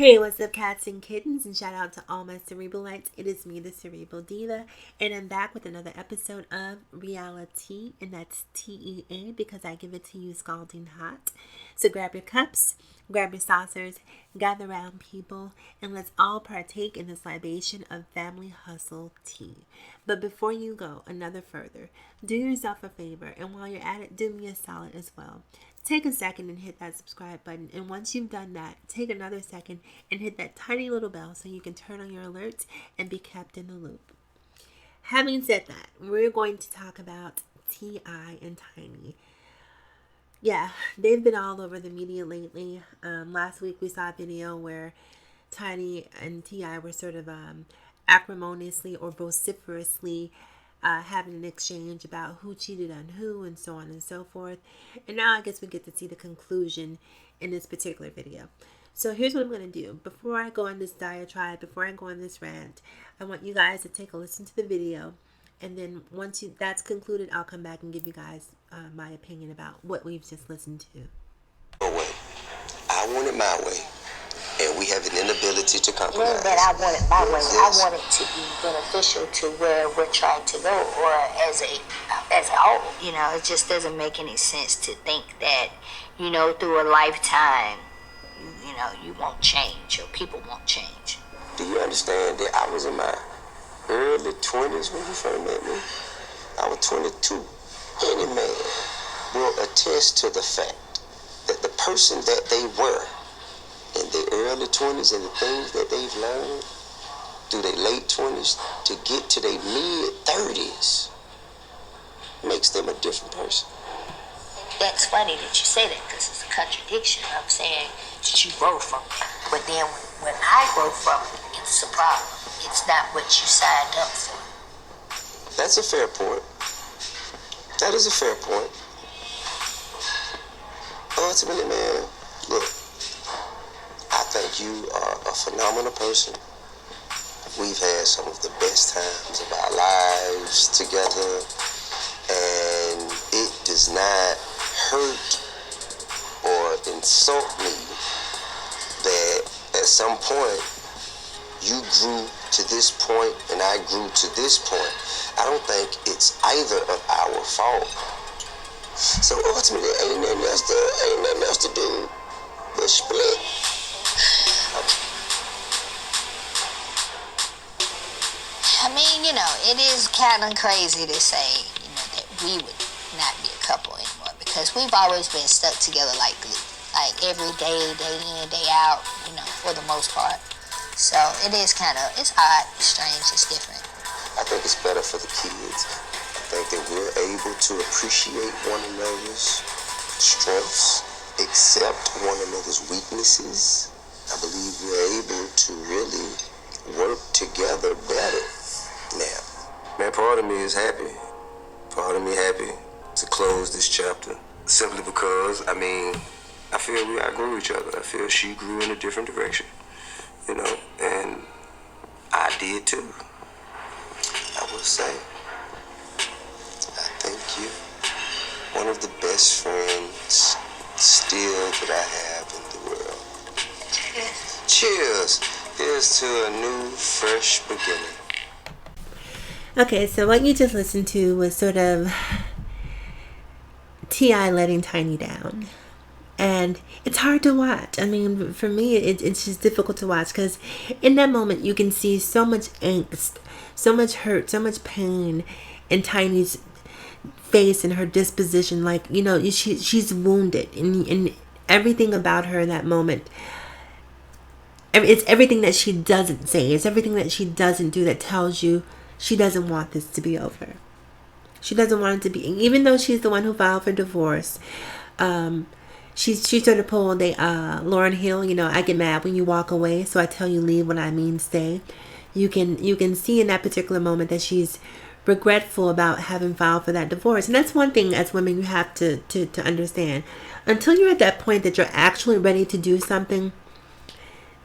Hey, what's up, cats and kittens? And shout out to all my Cerebralites. It is me, the Cerebral Diva, and I'm back with another episode of RealiTEA, and that's TEA because I give it to you scalding hot. So grab your cups, grab your saucers, gather around, people, and let's all partake in this libation of family hustle tea. But before you go another further, do yourself a favor, and while you're at it, do me a solid as well. Take a second and hit that subscribe button. And once you've done that, take another second and hit that tiny little bell so you can turn on your alerts and be kept in the loop. Having said that, we're going to talk about T.I. and Tiny. Yeah, they've been all over the media lately. Last week we saw a video where Tiny and T.I. were sort of acrimoniously or vociferously having an exchange about who cheated on who and so on and so forth. And now I guess we get to see the conclusion in this particular video. So here's what I'm going to do. Before I go on this diatribe, before I go on this rant, I want you guys to take a listen to the video. And then once that's concluded, I'll come back and give you guys my opinion about what we've just listened to. I want it my way. And we have an inability to compromise. But I want it my way. I want it to be beneficial to where we're trying to go, or as a whole. You know, it just doesn't make any sense to think that, you know, through a lifetime, you know, you won't change or people won't change. Do you understand that I was in my early 20s when you first met me? I was 22. Any man will attest to the fact that the person that they were in their early 20s and the things that they've learned through their late 20s to get to their mid 30s makes them a different person. That's funny that you say that, because it's a contradiction. I'm saying that you grow from it. But then when I grow from it, it's a problem. It's not what you signed up for. That's a fair point. That is a fair point. Ultimately, man, look, I think you are a phenomenal person. We've had some of the best times of our lives together, and it does not hurt or insult me that at some point you grew to this point and I grew to this point. I don't think it's either of our fault. So ultimately, ain't nothing else to do but split. I mean, you know, it is kind of crazy to say, you know, that we would not be a couple anymore, because we've always been stuck together like glue, like every day, day in, day out, you know, for the most part. So it is it's odd, it's strange, it's different. I think it's better for the kids. I think that we're able to appreciate one another's strengths, accept one another's weaknesses. I believe we're able to really work together better now. Man, part of me is happy. Part of me happy to close this chapter. Simply because, I mean, I feel we outgrew each other. I feel she grew in a different direction, you know, and I did too. I will say, I think you're one of the best friends still that I have in the world. Cheers. Cheers. Here's to a new, fresh beginning. Okay, so what you just listened to was sort of T.I. letting Tiny down. And it's hard to watch. I mean, for me, it's just difficult to watch, because in that moment you can see so much angst, so much hurt, so much pain in Tiny's face and her disposition. Like, you know, she's wounded, and everything about her in that moment. It's everything that she doesn't say. It's everything that she doesn't do that tells you she doesn't want this to be over. She doesn't want it to be, even though she's the one who filed for divorce. She sort of pulled a Lauryn Hill, you know, I get mad when you walk away, so I tell you leave when I mean stay. You can see in that particular moment that she's regretful about having filed for that divorce. And that's one thing as women you have to understand. Until you're at that point that you're actually ready to do something,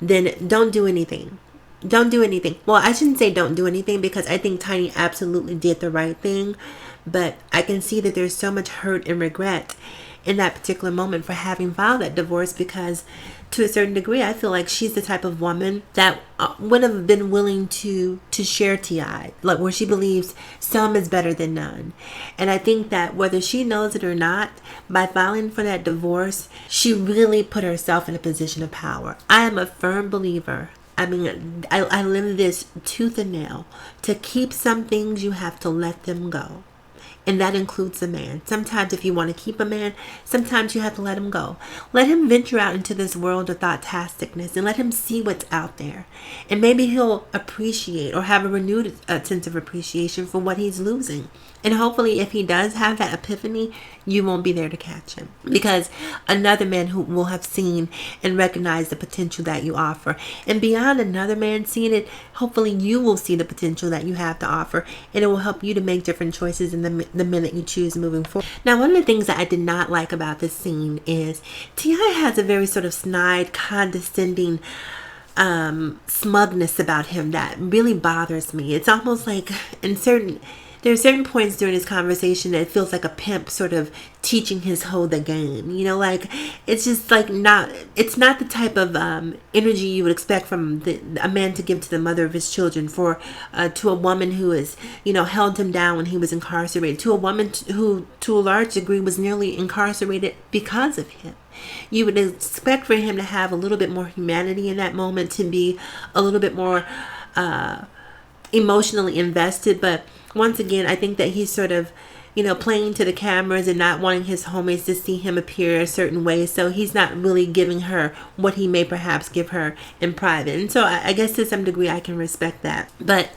then don't do anything. Don't do anything. Well, I shouldn't say don't do anything, because I think Tiny absolutely did the right thing. But I can see that there's so much hurt and regret in that particular moment for having filed that divorce, because to a certain degree, I feel like she's the type of woman that would have been willing to share TI, like where she believes some is better than none. And I think that whether she knows it or not, by filing for that divorce, she really put herself in a position of power. I am a firm believer. I mean, I live this tooth and nail. To keep some things, you have to let them go. And that includes a man. Sometimes if you want to keep a man, sometimes you have to let him go. Let him venture out into this world of thought-tasticness and let him see what's out there. And maybe he'll appreciate or have a renewed sense of appreciation for what he's losing. And hopefully if he does have that epiphany, you won't be there to catch him. Because another man who will have seen and recognized the potential that you offer. And beyond another man seeing it, hopefully you will see the potential that you have to offer. And it will help you to make different choices in the minute you choose moving forward. Now, one of the things that I did not like about this scene is T.I. has a very sort of snide, condescending smugness about him that really bothers me. It's almost like there are certain points during this conversation that it feels like a pimp sort of teaching his hoe the game. You know, like it's just like it's not the type of energy you would expect from a man to give to the mother of his children, to a woman who is, held him down when he was incarcerated, to a woman who to a large degree was nearly incarcerated because of him. You would expect for him to have a little bit more humanity in that moment, to be a little bit more emotionally invested. But once again, I think that he's sort of, playing to the cameras and not wanting his homies to see him appear a certain way. So he's not really giving her what he may perhaps give her in private. And so I guess to some degree I can respect that. But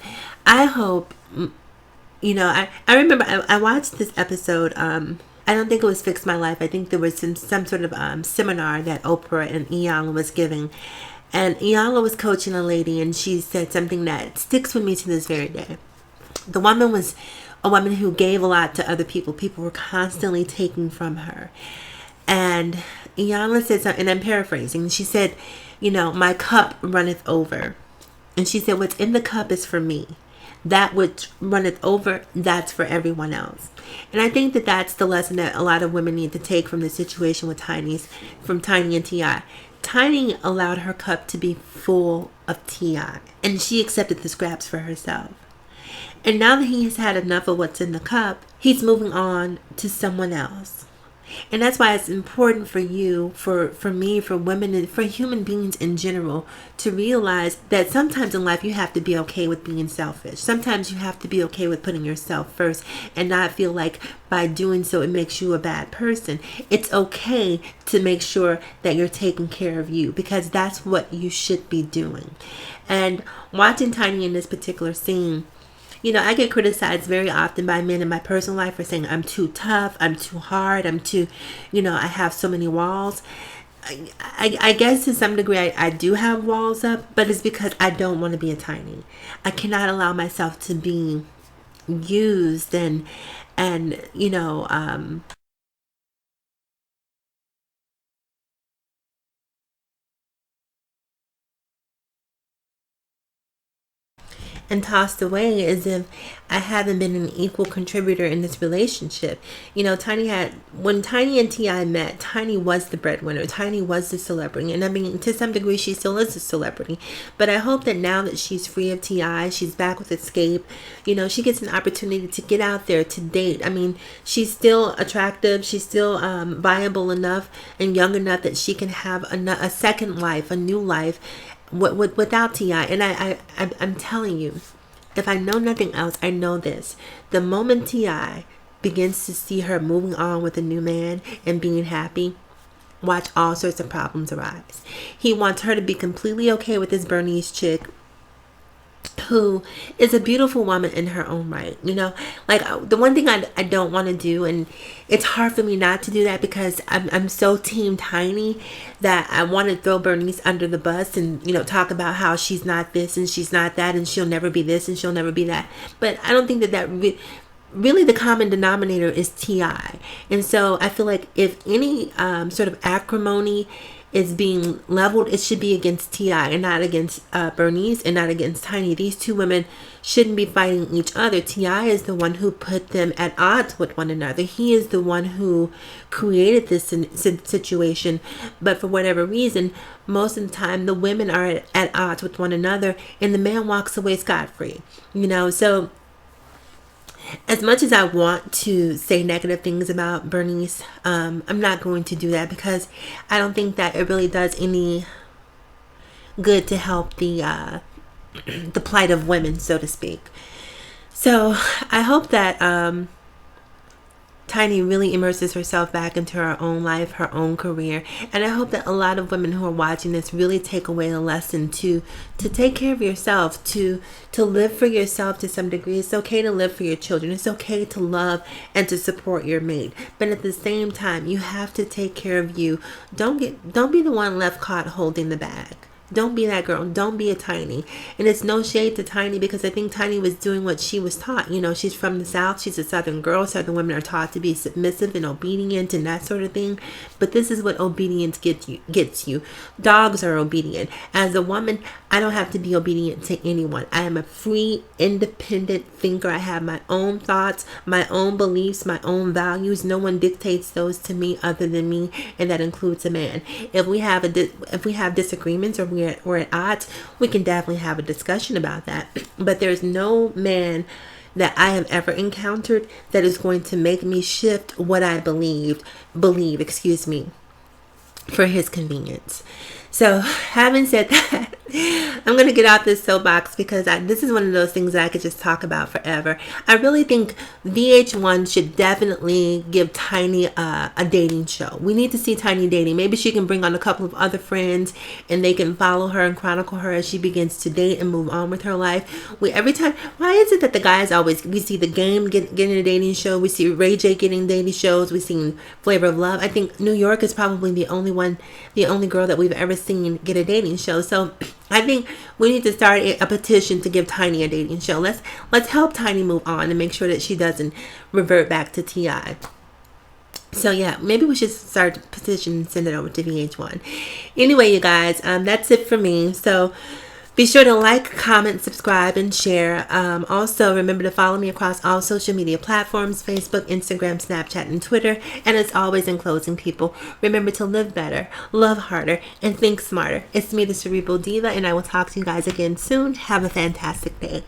I hope, I remember I watched this episode. I don't think it was Fix My Life. I think there was some sort of seminar that Oprah and Iyanla was giving. And Iyanla was coaching a lady, and she said something that sticks with me to this very day. The woman was a woman who gave a lot to other people. People were constantly taking from her. And Iyanla said something, and I'm paraphrasing. She said, my cup runneth over. And she said, what's in the cup is for me. That which runneth over, that's for everyone else. And I think that that's the lesson that a lot of women need to take from the situation with from Tiny and T.I. Tiny allowed her cup to be full of T.I. and she accepted the scraps for herself. And now that he's had enough of what's in the cup, he's moving on to someone else. And that's why it's important for you, for me, for women, and for human beings in general, to realize that sometimes in life you have to be okay with being selfish. Sometimes you have to be okay with putting yourself first and not feel like by doing so it makes you a bad person. It's okay to make sure that you're taking care of you, because that's what you should be doing. And watching Tiny in this particular scene, I get criticized very often by men in my personal life for saying I'm too tough, I'm too hard, I'm too, I have so many walls. I guess to some degree I do have walls up, but it's because I don't want to be a Tiny. I cannot allow myself to be used and and tossed away as if I haven't been an equal contributor in this relationship. When Tiny and T.I. met, Tiny was the breadwinner. Tiny was the celebrity. And I mean, to some degree, she still is a celebrity. But I hope that now that she's free of T.I., she's back with Escape, she gets an opportunity to get out there, to date. I mean, she's still attractive. She's still viable enough and young enough that she can have a second life, a new life, without T.I. And I'm telling you, if I know nothing else, I know this. The moment T.I. begins to see her moving on with a new man and being happy, watch all sorts of problems arise. He wants her to be completely okay with this Bernice chick, who is a beautiful woman in her own right. Like the one thing I don't want to do, and it's hard for me not to do that because I'm so team Tiny that I want to throw Bernice under the bus and talk about how she's not this and she's not that and she'll never be this and she'll never be that. But I don't think that really the common denominator is T.I. And so I feel like if any sort of acrimony is being leveled, it should be against T.I. and not against Bernice and not against Tiny. These two women shouldn't be fighting each other. T.I. is the one who put them at odds with one another. He is the one who created this situation, but for whatever reason, most of the time the women are at odds with one another and the man walks away scot-free. So as much as I want to say negative things about Bernice, I'm not going to do that because I don't think that it really does any good to help the plight of women, so to speak. So I hope that Tiny really immerses herself back into her own life, her own career, and I hope that a lot of women who are watching this really take away a lesson to take care of yourself, to live for yourself to some degree. It's okay to live for your children. It's okay to love and to support your mate, but at the same time, you have to take care of you. Don't be the one left caught holding the bag. Don't be that girl. Don't be a Tiny. And it's no shade to Tiny because I think Tiny was doing what she was taught. She's from the South. She's a Southern girl. Southern women are taught to be submissive and obedient and that sort of thing. But this is what obedience gets you. Dogs are obedient. As a woman, I don't have to be obedient to anyone. I am a free, independent thinker. I have my own thoughts, my own beliefs, my own values. No one dictates those to me other than me, and that includes a man. If we have disagreements or we're at odds, we can definitely have a discussion about that. But there's no man that I have ever encountered that is going to make me shift what I believe, for his convenience. So having said that, I'm going to get off this soapbox because this is one of those things that I could just talk about forever. I really think VH1 should definitely give Tiny a dating show. We need to see Tiny dating. Maybe she can bring on a couple of other friends and they can follow her and chronicle her as she begins to date and move on with her life. Every time, why is it that the guys always, we see the Game getting a dating show, we see Ray J getting dating shows, we've seen Flavor of Love. I think New York is probably the only girl that we've ever seen get a dating show. So I think we need to start a petition to give Tiny a dating show. Let's help Tiny move on and make sure that she doesn't revert back to T.I. So yeah, maybe we should start a petition and send it over to VH1. Anyway, you guys, that's it for me. So be sure to like, comment, subscribe, and share. Also, remember to follow me across all social media platforms: Facebook, Instagram, Snapchat, and Twitter. And as always, in closing, people, remember to live better, love harder, and think smarter. It's me, the Cerebral Diva, and I will talk to you guys again soon. Have a fantastic day.